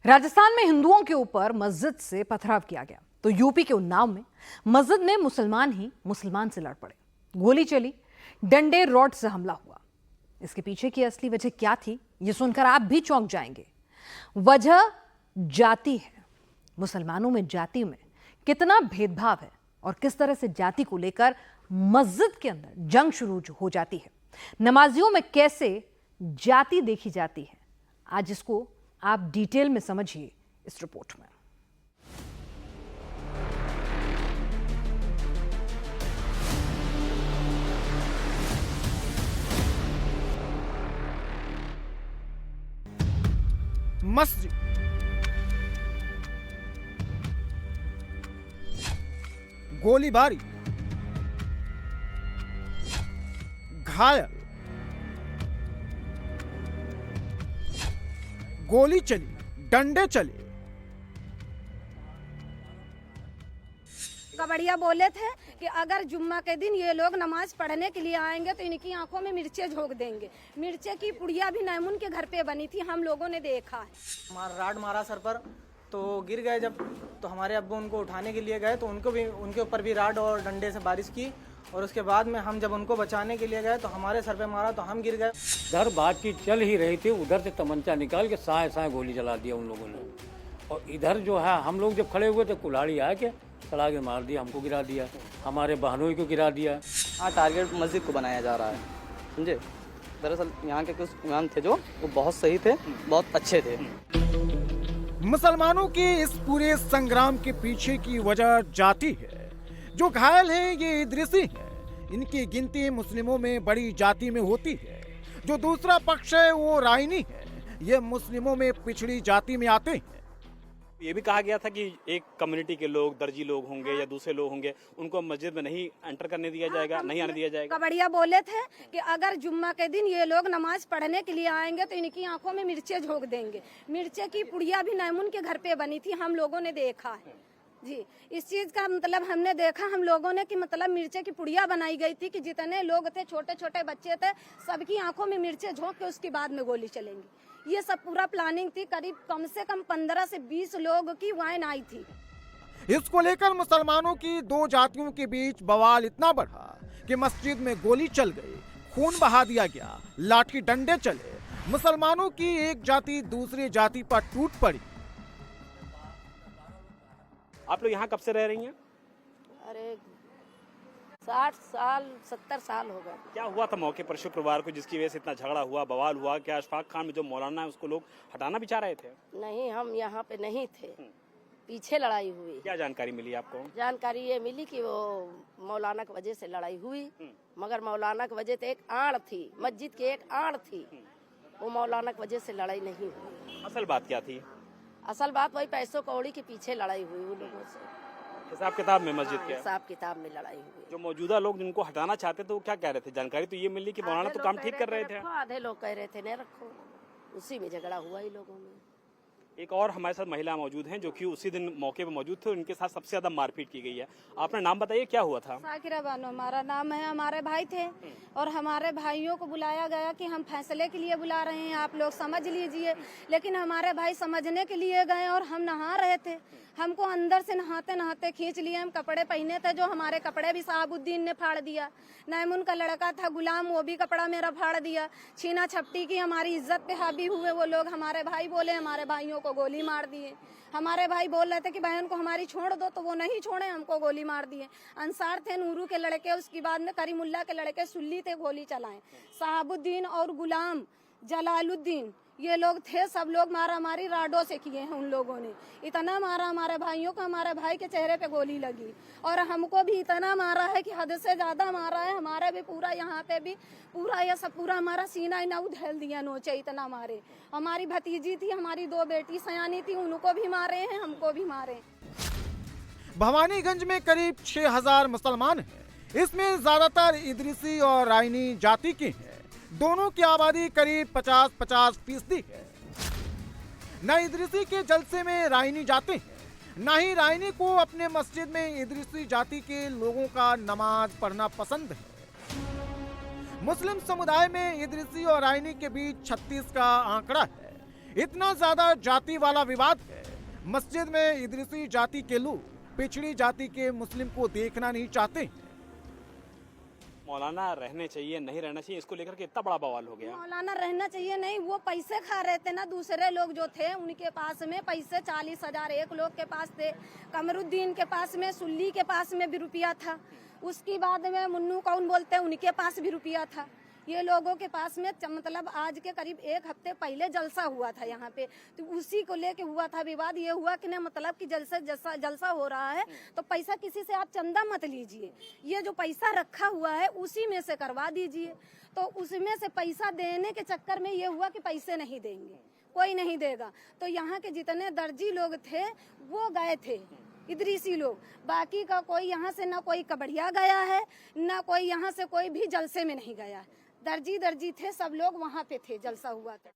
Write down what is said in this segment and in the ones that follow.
राजस्थान में हिंदुओं के ऊपर मस्जिद से पथराव किया गया तो यूपी के उन्नाव में मस्जिद में मुसलमान ही मुसलमान से लड़ पड़े। गोली चली, डंडे रॉड से हमला हुआ। इसके पीछे की असली वजह क्या थी, ये सुनकर आप भी चौंक जाएंगे। वजह जाति है। मुसलमानों में जाति में कितना भेदभाव है और किस तरह से जाति को लेकर मस्जिद के अंदर जंग शुरू हो जाती है। नमाजियों में कैसे जाति देखी जाती है, आज इसको आप डिटेल में समझिए इस रिपोर्ट में। मस्जिद, गोलीबारी, घायल, गोली चली, डंडे चले। कबड़िया बोले थे कि अगर जुम्मा के दिन ये लोग नमाज पढ़ने के लिए आएंगे तो इनकी आंखों में मिर्चे झोंक देंगे। मिर्चे की पुड़िया भी नैमुन के घर पे बनी थी, हम लोगों ने देखा है। राड मारा सर पर तो गिर गए। जब तो हमारे अब्बू उनको उठाने के लिए गए तो उनके ऊपर भी राड और डंडे से बारिश की, और उसके बाद में हम जब उनको बचाने के लिए गए तो हमारे सर पे मारा तो हम गिर गए। इधर बातचीत चल ही रही थी, उधर से तमंचा निकाल के साए साए गोली चला दिया उन लोगों ने, और इधर जो है हम लोग जब खड़े हुए तो कुल्हाड़ी आके चला के मार दिया, हमको गिरा दिया, हमारे बहनों को गिरा दिया। हाँ, टारगेट मस्जिद को बनाया जा रहा है, समझे। दरअसल यहाँ के कुछ इमाम थे जो वो बहुत सही थे, बहुत अच्छे थे। मुसलमानों के इस पूरे संग्राम के पीछे की वजह जाति है। जो घायल है ये इदरिसी है। इनकी गिनती मुस्लिमों में बड़ी जाति में होती है। जो दूसरा पक्ष है वो राइनी है। ये मुस्लिमों में पिछड़ी जाति में आते हैं। ये भी कहा गया था कि एक कम्युनिटी के लोग, दर्जी लोग होंगे या दूसरे लोग होंगे, उनको मस्जिद में नहीं एंटर करने दिया जाएगा, नहीं आने दिया जाएगा। कबड़िया बोले थे कि अगर जुम्मा के दिन ये लोग नमाज पढ़ने के लिए आएंगे तो इनकी आंखों में मिर्चे झोंक देंगे। मिर्चे की पुड़िया भी नैमुन के घर पे बनी थी, हम लोगों ने देखा है जी। इस चीज का मतलब हमने देखा हम लोगों ने कि मतलब मिर्चे की पुड़िया बनाई गई थी कि जितने लोग थे, छोटे छोटे बच्चे थे, सबकी आंखों में मिर्चे झोंक के उसके बाद में गोली चलेंगी। ये सब पूरा प्लानिंग थी। करीब कम से कम 15 से 20 लोग की वाइन आई थी। इसको लेकर मुसलमानों की दो जातियों के बीच बवाल इतना बढ़ा कि मस्जिद में गोली चल गई, खून बहा दिया गया, लाठी डंडे चले। मुसलमानों की एक जाति दूसरी जाति पर टूट पड़ी। आप लोग यहाँ कब से रह रही हैं? अरे 60 साल 70 साल हो गए। क्या हुआ था मौके पर शुक्रवार को जिसकी वजह से इतना झगड़ा हुआ, बवाल हुआ? क्या अशफाक खान में जो मौलाना है उसको लोग हटाना भी चाह रहे थे? नहीं, हम यहाँ पे नहीं थे, पीछे लड़ाई हुई। क्या जानकारी मिली आपको? जानकारी ये मिली कि वो मौलाना की वजह से लड़ाई हुई, मगर मौलाना की वजह से एक आड़ थी, मस्जिद की एक आड़ थी, वो मौलाना की वजह से लड़ाई नहीं हुई। असल बात क्या थी? असल बात वही पैसों कौड़ी के पीछे लड़ाई हुई उन लोगों से। हिसाब किताब में मस्जिद के हिसाब किताब में लड़ाई हुई। जो मौजूदा लोग जिनको हटाना चाहते थे वो क्या कह रहे थे? जानकारी तो ये मिली कि मौलाना तो काम ठीक कर रहे थे, आधे लोग कह रहे थे नहीं रखो, उसी में झगड़ा हुआ ही लोगों में। एक और हमारे साथ महिला मौजूद हैं जो कि उसी दिन मौके पर मौजूद थे, उनके साथ सबसे ज्यादा मारपीट की गई है। आपने नाम बताइए, क्या हुआ था? साकिरा बानो हमारा नाम है। हमारे भाई थे और हमारे भाइयों को बुलाया गया कि हम फैसले के लिए बुला रहे हैं, आप लोग समझ लीजिए। लेकिन हमारे भाई समझने के लिए गए और हम नहा रहे थे, हमको अंदर से नहाते नहाते खींच लिए। हम कपड़े पहने थे, जो हमारे कपड़े भी साहबुद्दीन ने फाड़ दिया। नैमुन का लड़का था गुलाम, वो भी कपड़ा मेरा फाड़ दिया। छीना छपटी की हमारी इज्जत पे हावी हुए वो लोग। हमारे भाई बोले हमारे भाइयों को गोली मार दिए। हमारे भाई बोल रहे थे कि बहन को हमारी छोड़ दो, तो वो नहीं छोड़े, हमको गोली मार दिए। अंसार थे नूरू के लड़के, उसके बाद में करीमुल्ला के लड़के सुल्ली थे, गोली चलाए। साहबुद्दीन और गुलाम जलालुद्दीन ये लोग थे, सब लोग मारा मारी राडों से किए हैं उन लोगों ने। इतना मारा हमारे भाइयों को, हमारे भाई के चेहरे पे गोली लगी, और हमको भी इतना मारा है कि हद से ज्यादा मारा है। हमारे भी पूरा यहाँ पे भी पूरा ये सब पूरा हमारा सीना ही ना उधेल दिया, नोचे इतना मारे। हमारी भतीजी थी, हमारी 2 बेटी सयानी थी, उनको भी मारे हैं, हमको भी मारे। भवानीगंज में करीब 6000 मुसलमान हैं। इसमें ज्यादातर इदरिसी और राइनी जाति के हैं। दोनों की आबादी करीब 50-50% है। न इदरिसी के जलसे में राइनी जाते हैं, न ही राइनी को अपने मस्जिद में इदरिसी जाति के लोगों का नमाज पढ़ना पसंद है। मुस्लिम समुदाय में इदरिसी और राइनी के बीच 36 का आंकड़ा है। इतना ज्यादा जाति वाला विवाद है। मस्जिद में इदरीसी जाति के लोग पिछड़ी जाति के मुस्लिम को देखना नहीं चाहते हैं। मौलाना रहने चाहिए नहीं रहना चाहिए, इसको लेकर के इतना बड़ा बवाल हो गया। मौलाना रहना चाहिए नहीं, वो पैसे खा रहे थे ना। दूसरे लोग जो थे उनके पास में पैसे 40,000 एक लोग के पास थे। कमरुद्दीन के पास में, सुल्ली के पास में भी रुपया था। उसके बाद में मुन्नू कौन बोलते हैं, उनके पास भी रुपया था। ये लोगों के पास में मतलब आज के करीब एक हफ्ते पहले जलसा हुआ था यहाँ पे, तो उसी को लेके हुआ था विवाद। ये हुआ कि ना मतलब कि जलसा हो रहा है तो पैसा किसी से आप चंदा मत लीजिए, ये जो पैसा रखा हुआ है उसी में से करवा दीजिए। तो उसमें से पैसा देने के चक्कर में ये हुआ कि पैसे नहीं देंगे, कोई नहीं देगा। तो यहाँ के जितने दर्जी लोग थे वो गए थे, इदरीसी लोग। बाकी का कोई यहाँ से ना कोई कबड़िया गया है, ना कोई यहाँ से कोई भी जलसे में नहीं गया। दर्जी थे, सब लोग वहाँ पे थे, जलसा हुआ था।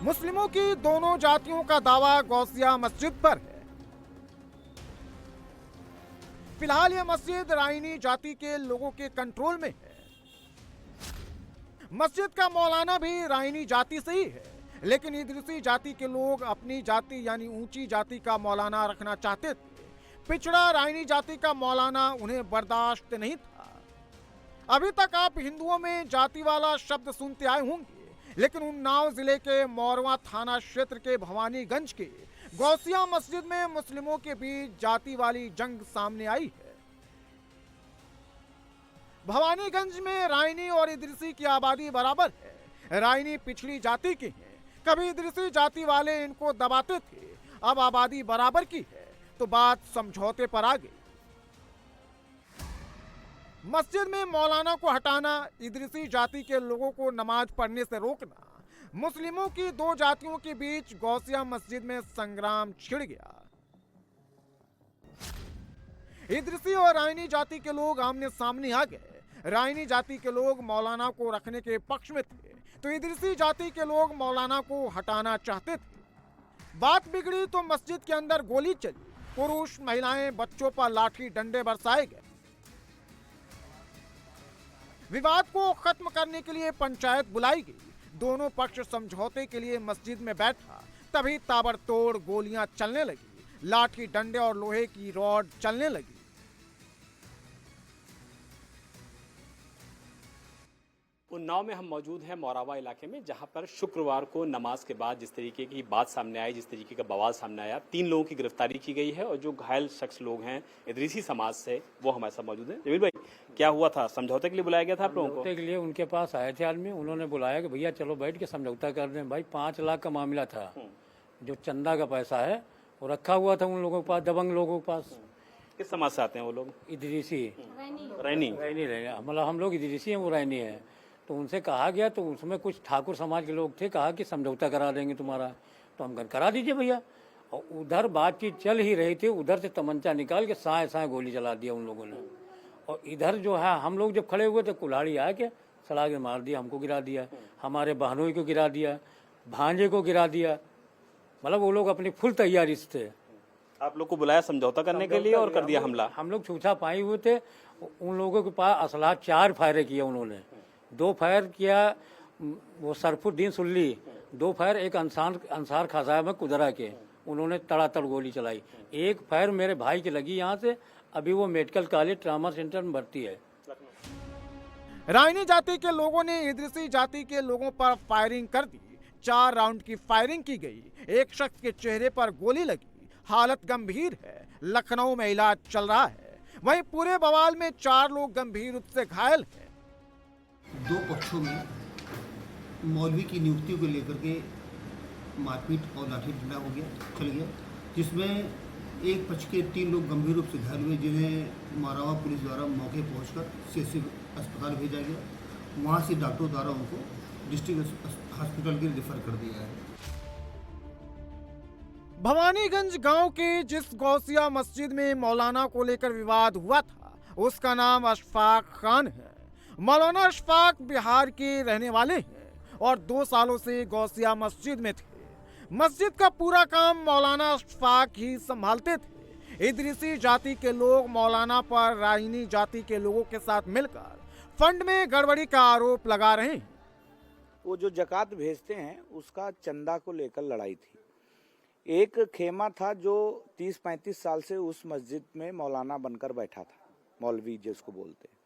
मुस्लिमों की दोनों जातियों का दावा गौसिया मस्जिद पर है। फिलहाल यह मस्जिद राइनी जाति के लोगों के कंट्रोल में है। मस्जिद का मौलाना भी राइनी जाति से ही है, लेकिन इदरीसी जाति के लोग अपनी जाति यानी ऊंची जाति का मौलाना रखना चाहते थे। पिछड़ा राइनी जाति का मौलाना उन्हें बर्दाश्त नहीं था। अभी तक आप हिंदुओं में जाति वाला शब्द सुनते आए होंगे, लेकिन उन्नाव जिले के मोरवा थाना क्षेत्र के भवानीगंज के गौसिया मस्जिद में मुस्लिमों के बीच जाति वाली जंग सामने आई है। भवानीगंज में राइनी और इदरीसी की आबादी बराबर है। राइनी पिछड़ी जाति के हैं, कभी इदरीसी जाति वाले इनको दबाते थे, अब आबादी बराबर की है तो बात समझौते पर आ गई। मस्जिद में मौलाना को हटाना, इदरीसी जाति के लोगों को नमाज पढ़ने से रोकना, मुस्लिमों की दो जातियों के बीच गौसिया मस्जिद में संग्राम छिड़ गया। इदरीसी और राइनी जाति के लोग आमने सामने आ गए। राइनी जाति के लोग मौलाना को रखने के पक्ष में थे, तो इदरीसी जाति के लोग मौलाना को हटाना चाहते थे। बात बिगड़ी तो मस्जिद के अंदर गोली चली। पुरुष, महिलाएं, बच्चों पर लाठी डंडे बरसाए गए। विवाद को खत्म करने के लिए पंचायत बुलाई गई। दोनों पक्ष समझौते के लिए मस्जिद में बैठा, तभी ताबड़तोड़ गोलियां चलने लगी, लाठी डंडे और लोहे की रॉड चलने लगी। उन्नाव में हम मौजूद हैं, मोरावा इलाके में, जहां पर शुक्रवार को नमाज के बाद जिस तरीके की बात सामने आई, जिस तरीके का बवाल सामने आया, 3 लोगों की गिरफ्तारी की गई है और जो घायल शख्स लोग हैं इदरीसी समाज से, वो हमारे साथ मौजूद हैं। जमील भाई, क्या हुआ था? समझौते के लिए बुलाया गया था आप लोगों को? समझौते के लिए उनके पास आए थे आदमी, उन्होंने बुलाया कि भैया चलो बैठ के समझौता कर दें। भाई 5 लाख का मामला था, जो चंदा का पैसा है वो रखा हुआ था उन लोगों के पास, दबंग लोगों के पास। किस समाज से आते हैं वो लोग? इदरीसी, रैनी। मतलब हम लोग इदरीसी हैं, वो रैनी है। तो उनसे कहा गया, तो उसमें कुछ ठाकुर समाज के लोग थे, कहा कि समझौता करा देंगे तुम्हारा। तो हम करा दीजिए भैया। और उधर बातचीत चल ही रही थी, उधर से तमंचा निकाल के साए साए गोली चला दिया उन लोगों ने। और इधर जो है हम लोग जब खड़े हुए थे, कुल्हाड़ी आके सड़ा के मार दिया, हमको गिरा दिया, हमारे बहनोई को गिरा दिया, भांजे को गिरा दिया। मतलब वो लोग अपनी फुल तैयारी से थे। आप लोग को बुलाया समझौता करने के लिए और कर दिया हमला? हम लोग छूछा पाए हुए थे। उन लोगों के पास असला 4 फायरें किया उन्होंने। 2 फायर किया वो सरफुद्दीन सुल्ली, 2 फायर एक अंसार खजाब में कुदरा के, उन्होंने तड़ातड़ गोली चलाई। 1 फायर मेरे भाई की लगी यहाँ से, अभी वो मेडिकल कॉलेज ट्रामा सेंटर में भर्ती है। राइनी जाति के लोगों ने इदरीसी जाति के लोगों पर फायरिंग कर दी। 4 राउंड की फायरिंग की गई। एक शख्स के चेहरे पर गोली लगी, हालत गंभीर है, लखनऊ में इलाज चल रहा है। वहीं पूरे बवाल में 4 लोग गंभीर रूप से घायल हैं। 2 पक्षों में मौलवी की नियुक्ति को लेकर के मारपीट और लाठी डंडा चल गया, जिसमें एक पक्ष के 3 लोग गंभीर रूप से घायल हुए, जिन्हें मोरावा पुलिस द्वारा मौके पहुंचकर सीएचसी अस्पताल भेजा गया। वहां से डॉक्टरों द्वारा उनको डिस्ट्रिक्ट हॉस्पिटल के रेफर कर दिया है। भवानीगंज गांव के जिस गौसिया मस्जिद में मौलाना को लेकर विवाद हुआ था, उसका नाम अशफाक खान है। मौलाना अशफाक बिहार के रहने वाले हैं और 2 सालों से गौसिया मस्जिद में थे। मस्जिद का पूरा काम मौलाना अशफाक ही संभालते थे। इदरीसी जाति के लोग मौलाना पर राइनी जाति के लोगों के साथ मिलकर फंड में गड़बड़ी का आरोप लगा रहे हैं। वो जो जकात भेजते हैं उसका चंदा को लेकर लड़ाई थी। एक खेमा था जो 30-35 साल से उस मस्जिद में मौलाना बनकर बैठा था, मौलवी जिसको बोलते हैं।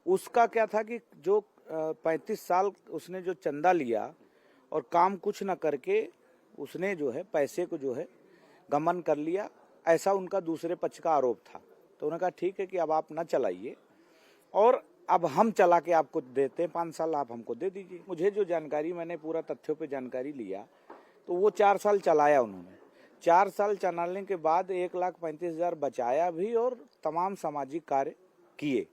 उसका क्या था कि जो 35 साल उसने जो चंदा लिया और काम कुछ न करके उसने जो है पैसे को जो है गमन कर लिया, ऐसा उनका दूसरे पक्ष का आरोप था। तो उन्होंने कहा ठीक है कि अब आप न चलाइए और अब हम चला के आपको देते हैं, 5 साल आप हमको दे दीजिए। मुझे जो जानकारी, मैंने पूरा तथ्यों पे जानकारी लिया तो वो 4 साल चलाया उन्होंने। 4 साल चलाने के बाद 1,35,000 बचाया भी और तमाम सामाजिक कार्य किए।